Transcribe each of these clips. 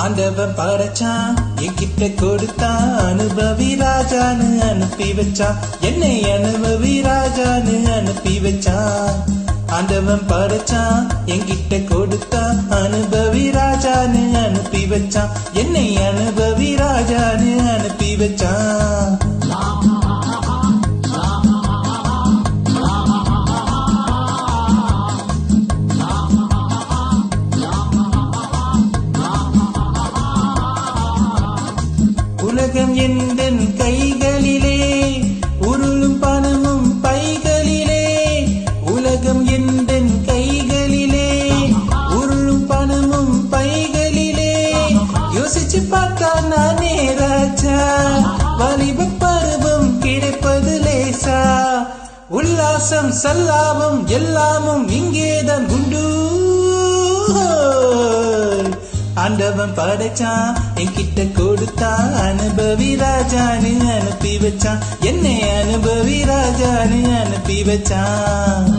ஆண்டவன் படைச்சான் என்கிட்ட கொடுத்தான் அனுபவி ராஜான்னு அனுப்பி வச்சான் என்னை அனுபவி ராஜான்னு அனுப்பி வச்சான் ஆண்டவன் படைச்சான் என்கிட்ட கொடுத்தான் அனுபவி ராஜான்னு அனுப்பி வச்சான் என்னை அனுபவி ராஜான்னு அனுப்பி வச்சான் உலகம் எந்தன் கைகளிலே உருளும் பணமும் பைகளிலே உலகம் எந்தன் கைகளிலே உருளும் பணமும் பைகளிலே யோசிச்சு பார்த்தா நானே ராஜா வாலிப பருவம் கிடைப்பது லேசா உல்லாசம் சல்லாபம் எல்லாமும் இங்கேதான் உண்டு ஆண்டவன் படைச்சான் என்கிட்ட கொடுத்தான் அனுபவி ராஜான்னு அனுப்பி வச்சான் என்னை அனுபவி ராஜான்னு அனுப்பி வச்சான்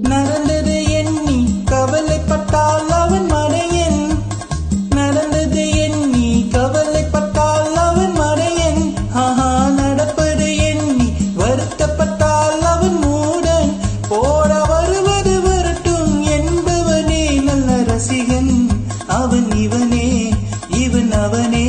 நடந்தது எண்ணி கவலைப்பட்டால் அவன் மடையன் நடந்தது எண்ணி கவலைப்பட்டால் அவன் மடையன் நடப்பது எண்ணி வருத்தப்பட்டால் அவன் மூடன் போட வருவது வரட்டும் என்பவனே நல்ல ரசிகன் அவன் இவனே இவன் அவனே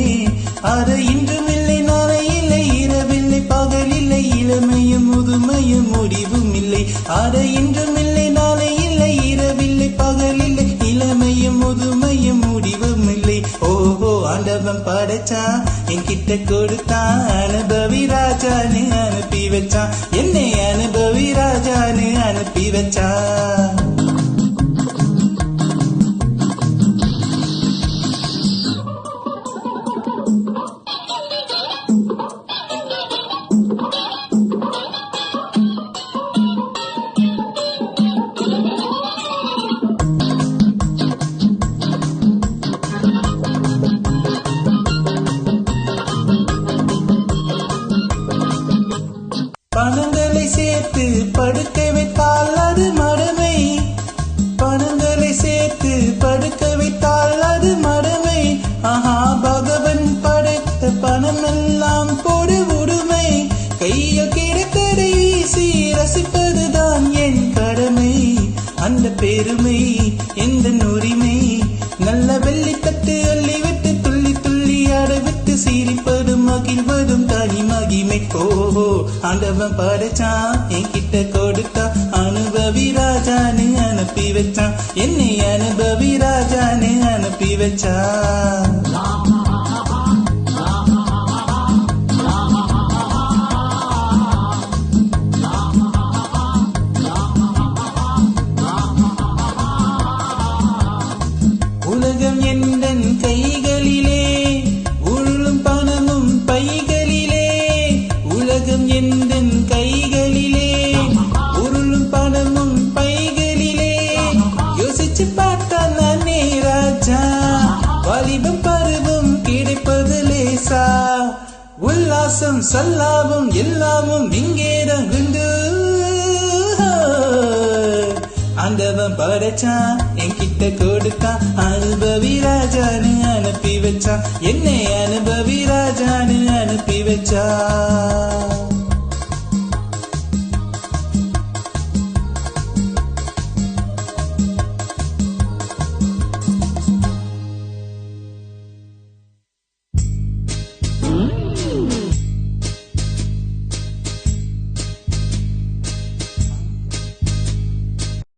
அது இன்றும் இல்லை நாளை இல்லை இரவில்லை பகலில்லை இளமையும் முதுமையும் முடிவும் இல்லை அது இன்றும் இல்லை நாளை இல்லை இரவில்லை பகலில்லை இளமையும் முதுமையும் முடிவும் இல்லை ஓஹோ ஆண்டவன் படைச்சான் என்கிட்ட கொடுத்தான் அனுபவி ராஜான்னு அனுப்பி வச்சான் என்னை அனுபவி ராஜான்னு அனுப்பி வச்சான் பணங்களை சேர்த்து படுக்க வைத்தால் அது மடமை பணங்களை சேர்த்து படுக்க வைத்தால் அது மடமை பகவன் படைத்த பணம் எல்லாம் போடு உடுமை கையில் கிடைத்ததை வீசி ரசிப்பதுதான் என் கடமை அந்த பெருமை எந்த உரிமை நல்ல வெள்ளித்தட்டு அள்ளி விட்டு துள்ளி துள்ளி அடவிட்டு சிரிப்பதும் மகிழ்வதும் தனி மகிமை ஓஹோ ஆண்டவன் படைச்சான் என்கிட்ட கொடுத்தா அனுபவி ராஜான்னு அனுப்பி வச்சான் என்னை அனுபவி ராஜான்னு அனுப்பி வச்சான் உலகம் எந்தன் கைகளிலே உருளும் பணமும் பைகளிலே உலகம் எந்தன் கைகளிலே உருளும் பணமும் பைகளிலே யோசிச்சு பார்த்தா நானே ராஜா வாலிபம் பருவம் கிடைப்பது லேசா உல்லாசம் சல்லாபம் எல்லாமும் இங்கேதான் உண்டு ஆண்டவன் படைச்சான் என்கிட்ட கொடுத்தான் அனுபவி ராஜான்னு அனுப்பி வச்சான் என்னை அனுபவி ராஜான்னு அனுப்பி வச்சான்